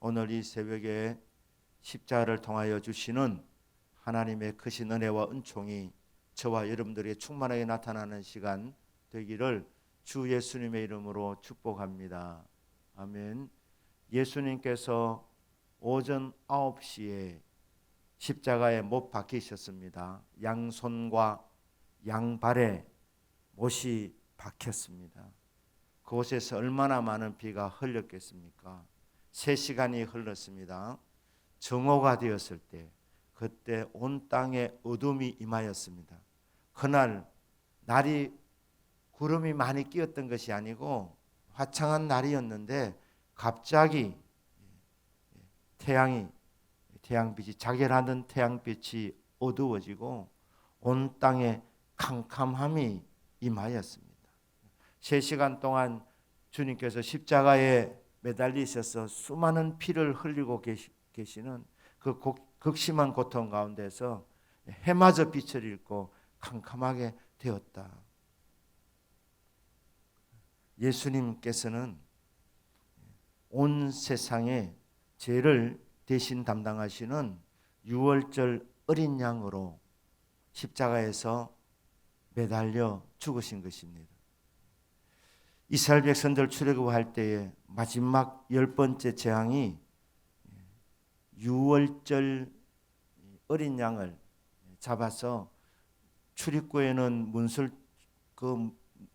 오늘 이 새벽에 십자가를 통하여 주시는 하나님의 크신 은혜와 은총이 저와 여러분들에게 충만하게 나타나는 시간 되기를 주 예수님의 이름으로 축복합니다. 아멘. 예수님께서 오전 9시에 십자가에 못 박히셨습니다. 양손과 양발에 못이 박혔습니다. 그곳에서 얼마나 많은 피가 흘렸겠습니까? 3시간이 흘렀습니다. 정오가 되었을 때 그때 온 땅에 어둠이 임하였습니다. 그날 날이 구름이 많이 끼었던 것이 아니고 화창한 날이었는데 갑자기 태양빛이 자결하던 태양빛이 어두워지고 온 땅에 캄캄함이 임하였습니다. 3시간 동안 주님께서 십자가에 매달리셔서 수많은 피를 흘리고 계시는 그 극심한 고통 가운데서 해마저 빛을 잃고 캄캄하게 되었다. 예수님께서는 온 세상의 죄를 대신 담당하시는 유월절 어린 양으로 십자가에서 매달려 죽으신 것입니다. 이스라엘 백성들 출애굽할 때에 마지막 10번째 재앙이 유월절 어린 양을 잡아서 출입구에는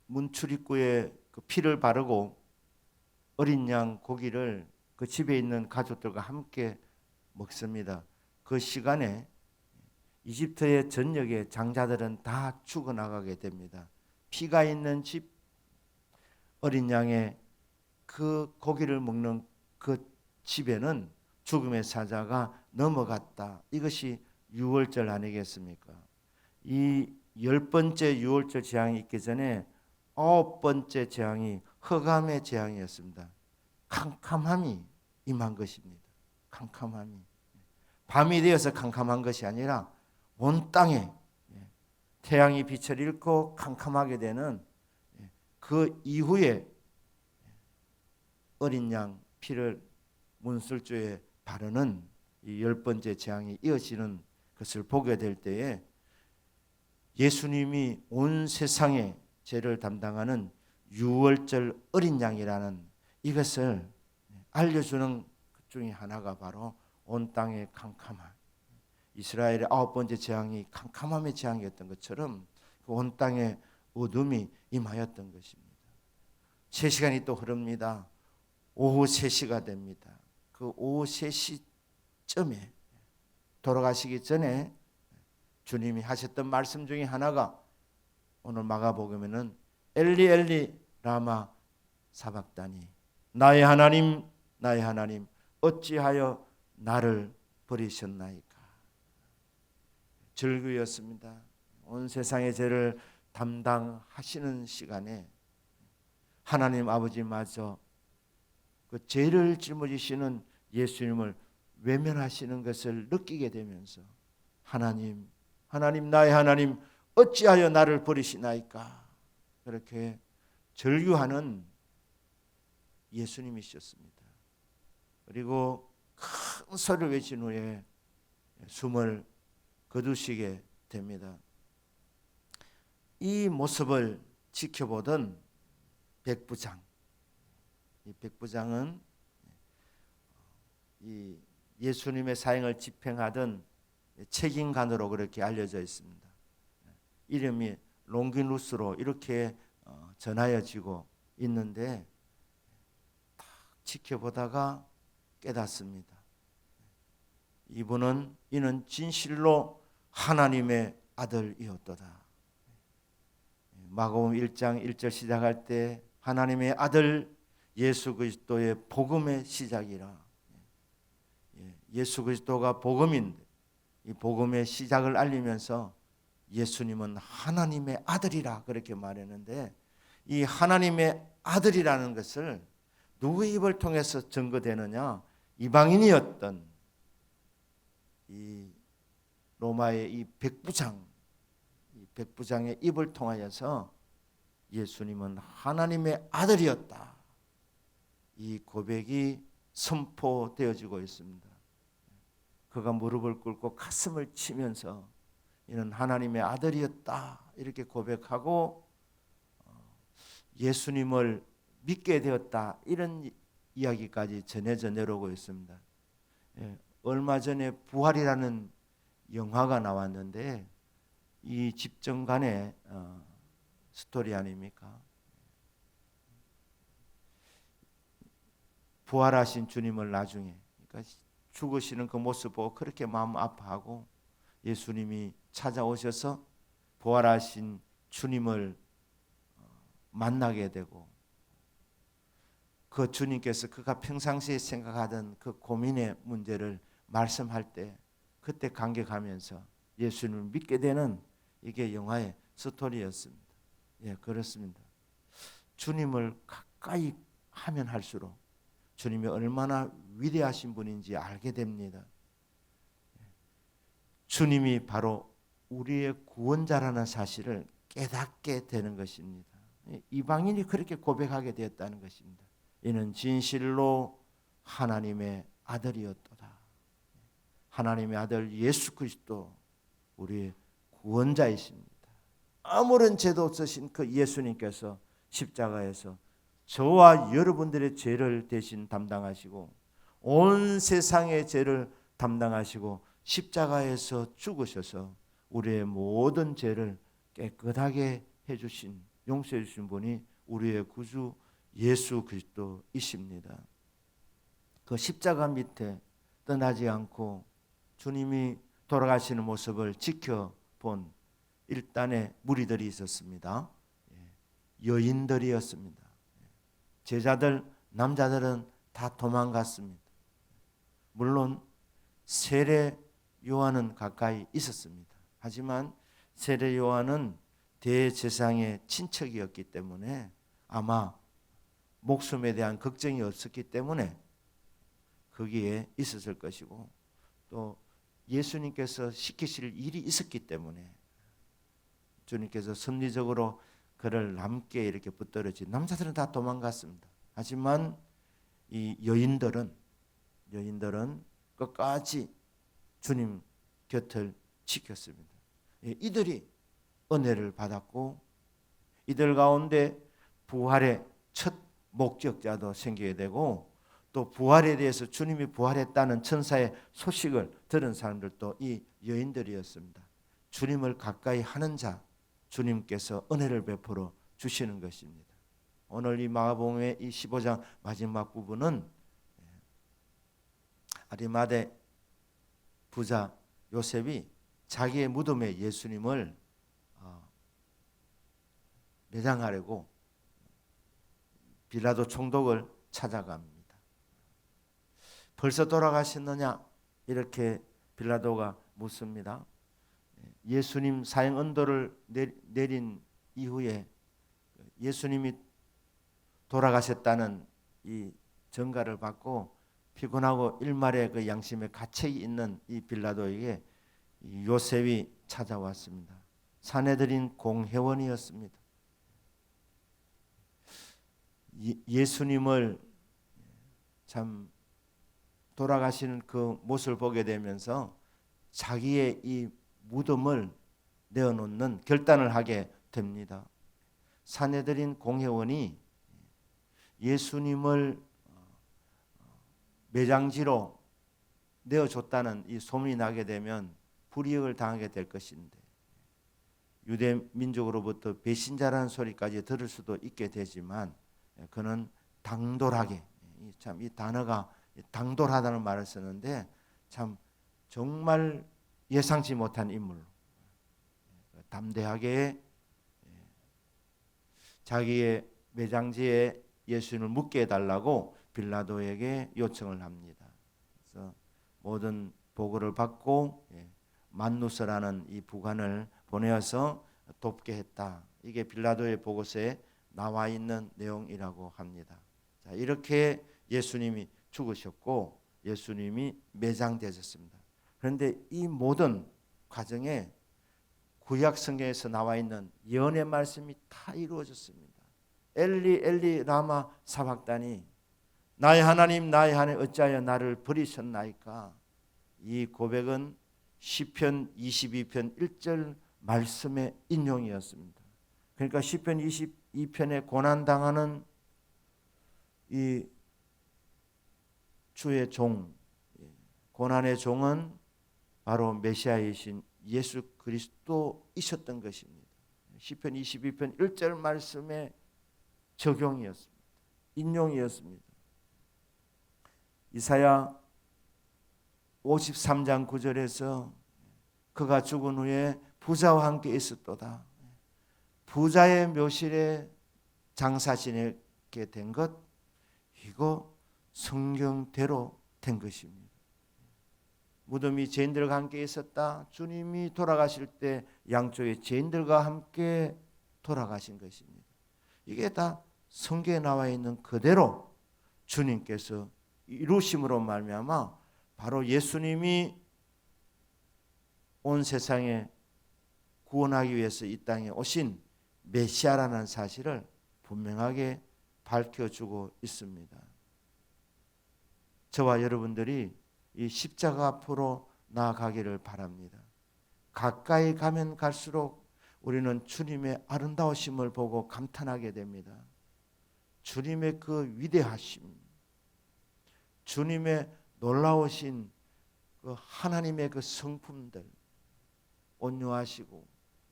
문 출입구에 그 피를 바르고 어린 양 고기를 그 집에 있는 가족들과 함께 먹습니다. 그 시간에 이집트의 전역의 장자들은 다 죽어나가게 됩니다. 피가 있는 집 어린 양의 그 고기를 먹는 그 집에는 죽음의 사자가 넘어갔다. 이것이 유월절 아니겠습니까? 이 10번째 유월절 재앙이 있기 전에 9번째 재앙이 흑암의 재앙이었습니다. 캄캄함이 임한 것입니다. 캄캄함이. 밤이 되어서 캄캄한 것이 아니라 온 땅에 태양이 빛을 잃고 캄캄하게 되는 그 이후에 어린 양 피를 문술주에 바르는 이 10번째 재앙이 이어지는 것을 보게 될 때에 예수님이 온 세상의 죄를 담당하는 유월절 어린 양이라는 이것을 알려주는 것 중에 하나가 바로 온 땅의 캄캄함. 이스라엘의 9번째 재앙이 캄캄함의 재앙이었던 것처럼 온 땅에 어둠이 임하였던 것입니다. 3시간이 또 흐릅니다. 오후 3시가 됩니다. 그 오후 3시쯤에 돌아가시기 전에 주님이 하셨던 말씀 중에 하나가 오늘 마가복음에는 엘리 엘리 라마 사박다니 나의 하나님 나의 하나님 어찌하여 나를 버리셨나이까. 절규였습니다. 온 세상의 죄를 담당하시는 시간에 하나님 아버지마저 그 죄를 짊어지시는 예수님을 외면하시는 것을 느끼게 되면서 하나님 나의 하나님 어찌하여 나를 버리시나이까. 그렇게 절규하는 예수님이셨습니다. 그리고 큰 소리를 외친 후에 숨을 거두시게 됩니다. 이 모습을 지켜보던 백부장, 이 백부장은 이 예수님의 사형을 집행하던 책임관으로 그렇게 알려져 있습니다. 이름이 롱기누스로 이렇게 전하여지고 있는데 딱 지켜보다가 깨닫습니다. 이는 진실로 하나님의 아들이었도다. 마가복음 1장 1절 시작할 때 하나님의 아들 예수 그리스도의 복음의 시작이라. 예수 그리스도가 복음인데 이 복음의 시작을 알리면서 예수님은 하나님의 아들이라 그렇게 말했는데 이 하나님의 아들이라는 것을 누구의 입을 통해서 증거되느냐? 이방인이었던 이 로마의 이 백부장의 입을 통하여서 예수님은 하나님의 아들이었다. 이 고백이 선포되어지고 있습니다. 그가 무릎을 꿇고 가슴을 치면서 이는 하나님의 아들이었다 이렇게 고백하고 예수님을 믿게 되었다 이런 이야기까지 전해져 내려오고 있습니다. 얼마 전에 부활이라는 영화가 나왔는데 이 집정간의 스토리 아닙니까? 부활하신 주님을 나중에 그러니까 죽으시는 그 모습 보고 그렇게 마음 아파하고 예수님이 찾아오셔서 부활하신 주님을 만나게 되고 그 주님께서 그가 평상시에 생각하던 그 고민의 문제를 말씀할 때 그때 감격하면서 예수님을 믿게 되는 이게 영화의 스토리였습니다. 예, 그렇습니다. 주님을 가까이 하면 할수록 주님이 얼마나 위대하신 분인지 알게 됩니다. 주님이 바로 우리의 구원자라는 사실을 깨닫게 되는 것입니다. 이방인이 그렇게 고백하게 되었다는 것입니다. 이는 진실로 하나님의 아들이었도다. 하나님의 아들 예수 그리스도 우리의 구원자이십니다. 아무런 죄도 없으신 그 예수님께서 십자가에서 저와 여러분들의 죄를 대신 담당하시고 온 세상의 죄를 담당하시고 십자가에서 죽으셔서 우리의 모든 죄를 깨끗하게 해주신 용서해 주신 분이 우리의 구주 예수 그리스도이십니다. 그 십자가 밑에 떠나지 않고 주님이 돌아가시는 모습을 지켜본 일단의 무리들이 있었습니다. 여인들이었습니다. 제자들 남자들은 다 도망갔습니다. 물론 세례 요한은 가까이 있었습니다. 하지만 세례 요한은 대제사장의 친척이었기 때문에 아마 목숨에 대한 걱정이 없었기 때문에 거기에 있었을 것이고 또 예수님께서 시키실 일이 있었기 때문에 주님께서 섭리적으로 그를 남게 이렇게 붙들어지 남자들은 다 도망갔습니다. 하지만 이 여인들은 끝까지 주님 곁을 지켰습니다. 이들이 은혜를 받았고 이들 가운데 부활의 첫 목격자도 생기게 되고 또 부활에 대해서 주님이 부활했다는 천사의 소식을 들은 사람들도 이 여인들이었습니다. 주님을 가까이 하는 자 주님께서 은혜를 베풀어 주시는 것입니다. 오늘 이 마가복음의 이 15장 마지막 부분은 아리마대 부자 요셉이 자기의 무덤에 예수님을 매장하려고 빌라도 총독을 찾아갑니다. 벌써 돌아가셨느냐 이렇게 빌라도가 묻습니다. 예수님 사형 언도를 내린 이후에 예수님이 돌아가셨다는 이 전가를 받고 피곤하고 일말의 그 양심에 갇혀 있는 이 빌라도에게 요셉이 찾아왔습니다. 산헤드린 공회원이었습니다. 예수님을 참 돌아가시는 그 모습을 보게 되면서 자기의 이 무덤을 내어놓는 결단을 하게 됩니다. 산헤드린 공회원이 예수님을 매장지로 내어줬다는 이 소문이 나게 되면 불이익을 당하게 될 것인데 유대 민족으로부터 배신자라는 소리까지 들을 수도 있게 되지만 그는 당돌하게 참 이 단어가 당돌하다는 말을 쓰는데 참 정말 예상치 못한 인물로 담대하게 자기의 매장지에 예수님을 묻게 해달라고 빌라도에게 요청을 합니다. 그래서 모든 보고를 받고 만누스라는 이 부관을 보내어서 돕게 했다. 이게 빌라도의 보고서에 나와 있는 내용이라고 합니다. 자, 이렇게 예수님이 죽으셨고 예수님이 매장되셨습니다. 그런데 이 모든 과정에 구약 성경에서 나와 있는 예언의 말씀이 다 이루어졌습니다. 엘리 엘리 라마 사박다니 나의 하나님 나의 하나님 어찌하여 나를 버리셨나이까. 이 고백은 시편 22편 1절 말씀의 인용이었습니다. 그러니까 시편 22편에 고난당하는 이 주의 종, 고난의 종은 바로 메시아이신 예수 그리스도이셨던 것입니다. 시편 22편 1절 말씀의 적용이었습니다. 인용이었습니다. 이사야 53장 9절에서 그가 죽은 후에 부자와 함께 있었도다. 부자의 묘실에 장사 지내게 된 것, 이거 성경대로 된 것입니다. 무덤이 죄인들과 함께 있었다. 주님이 돌아가실 때 양쪽에 죄인들과 함께 돌아가신 것입니다. 이게 다 성경에 나와 있는 그대로 주님께서 이루심으로 말미암아 바로 예수님이 온 세상에 구원하기 위해서 이 땅에 오신 메시아라는 사실을 분명하게 밝혀주고 있습니다. 저와 여러분들이 이 십자가 앞으로 나아가기를 바랍니다. 가까이 가면 갈수록 우리는 주님의 아름다우심을 보고 감탄하게 됩니다. 주님의 그 위대하심, 주님의 놀라우신 그 하나님의 그 성품들, 온유하시고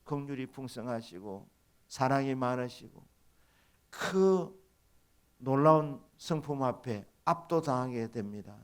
긍휼이 풍성하시고 사랑이 많으시고 그 놀라운 성품 앞에 압도당하게 됩니다.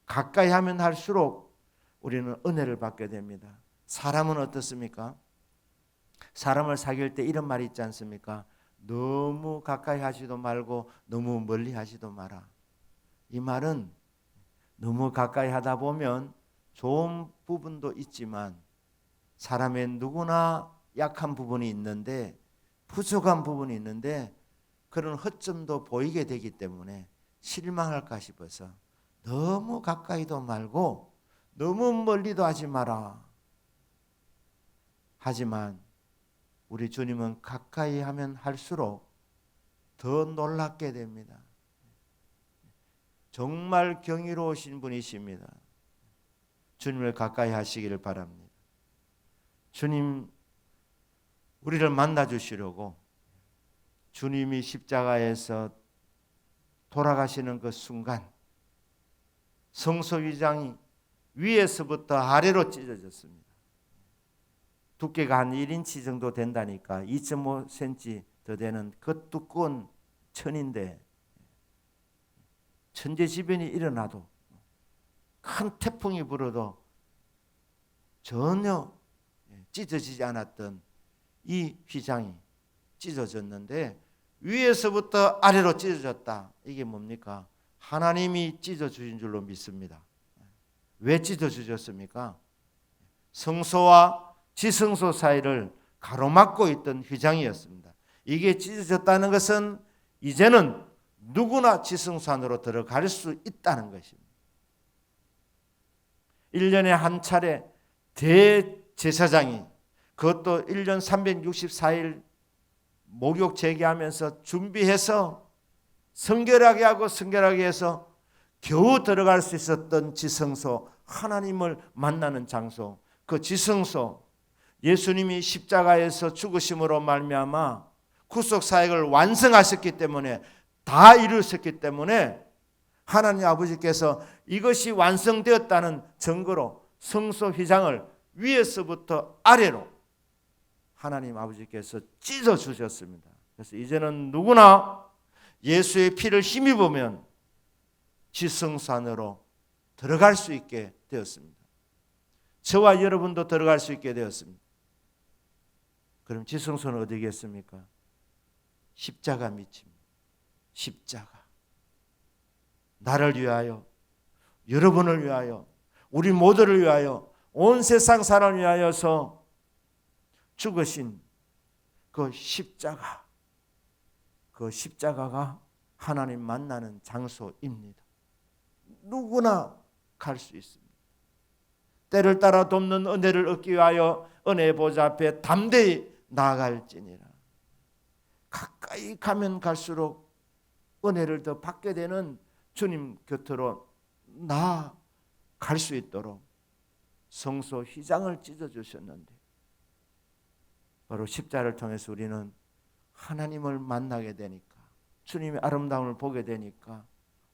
가까이 하면 할수록 우리는 은혜를 받게 됩니다. 사람은 어떻습니까? 사람을 사귈 때 이런 말이 있지 않습니까? 너무 가까이 하지도 말고 너무 멀리 하지도 마라. 이 말은 너무 가까이 하다 보면 좋은 부분도 있지만 사람의 누구나 약한 부분이 있는데 부족한 부분이 있는데 그런 허점도 보이게 되기 때문에 실망할까 싶어서 너무 가까이도 말고 너무 멀리도 하지 마라. 하지만 우리 주님은 가까이 하면 할수록 더 놀랍게 됩니다. 정말 경이로우신 분이십니다. 주님을 가까이 하시기를 바랍니다. 주님 우리를 만나 주시려고 주님이 십자가에서 돌아가시는 그 순간 성소위장이 위에서부터 아래로 찢어졌습니다. 두께가 한 1인치 정도 된다니까 2.5cm 더 되는 그 두꺼운 천인데 천재지변이 일어나도 큰 태풍이 불어도 전혀 찢어지지 않았던 이 휘장이 찢어졌는데 위에서부터 아래로 찢어졌다. 이게 뭡니까? 하나님이 찢어주신 줄로 믿습니다. 왜 찢어주셨습니까? 성소와 지성소 사이를 가로막고 있던 휘장이었습니다. 이게 찢어졌다는 것은 이제는 누구나 지성소 안으로 들어갈 수 있다는 것입니다. 1년에 한 차례 대제사장이 그것도 1년 364일 목욕 재개하면서 준비해서 성결하게 하고 성결하게 해서 겨우 들어갈 수 있었던 지성소, 하나님을 만나는 장소, 그 지성소, 예수님이 십자가에서 죽으심으로 말미암아 구속 사역을 완성하셨기 때문에 다 이루셨기 때문에 하나님 아버지께서 이것이 완성되었다는 증거로 성소 휘장을 위에서부터 아래로 하나님 아버지께서 찢어 주셨습니다. 그래서 이제는 누구나 예수의 피를 힘입으면 지성소 안으로 들어갈 수 있게 되었습니다. 저와 여러분도 들어갈 수 있게 되었습니다. 그럼 지성소는 어디겠습니까? 십자가 밑입니다. 십자가. 나를 위하여, 여러분을 위하여, 우리 모두를 위하여, 온 세상 사람을 위하여서 죽으신 그 십자가, 그 십자가가 하나님 만나는 장소입니다. 누구나 갈 수 있습니다. 때를 따라 돕는 은혜를 얻기 위하여 은혜의 보좌 앞에 담대히 나아갈지니라. 가까이 가면 갈수록 은혜를 더 받게 되는 주님 곁으로 나아갈 수 있도록 성소 휘장을 찢어주셨는데, 바로 십자가를 통해서 우리는 하나님을 만나게 되니까, 주님의 아름다움을 보게 되니까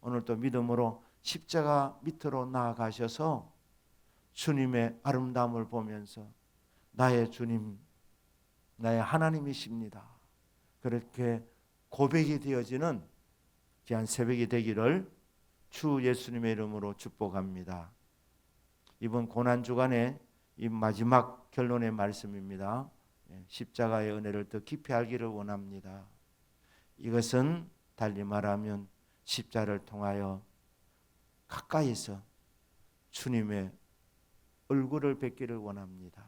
오늘 또 믿음으로 십자가 밑으로 나아가셔서 주님의 아름다움을 보면서 나의 주님, 나의 하나님이십니다, 그렇게 고백이 되어지는 귀한 새벽이 되기를 주 예수님의 이름으로 축복합니다. 이번 고난주간의 이 마지막 결론의 말씀입니다. 십자가의 은혜를 더 깊이 알기를 원합니다. 이것은 달리 말하면 십자가를 통하여 가까이서 주님의 얼굴을 뵙기를 원합니다.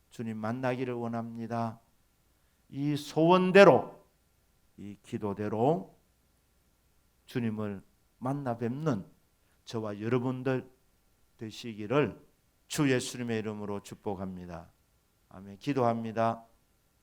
주님 만나기를 원합니다. 이 소원대로, 이 기도대로 주님을 만나 뵙는 저와 여러분들 되시기를 주 예수님의 이름으로 축복합니다. 아멘. 기도합니다.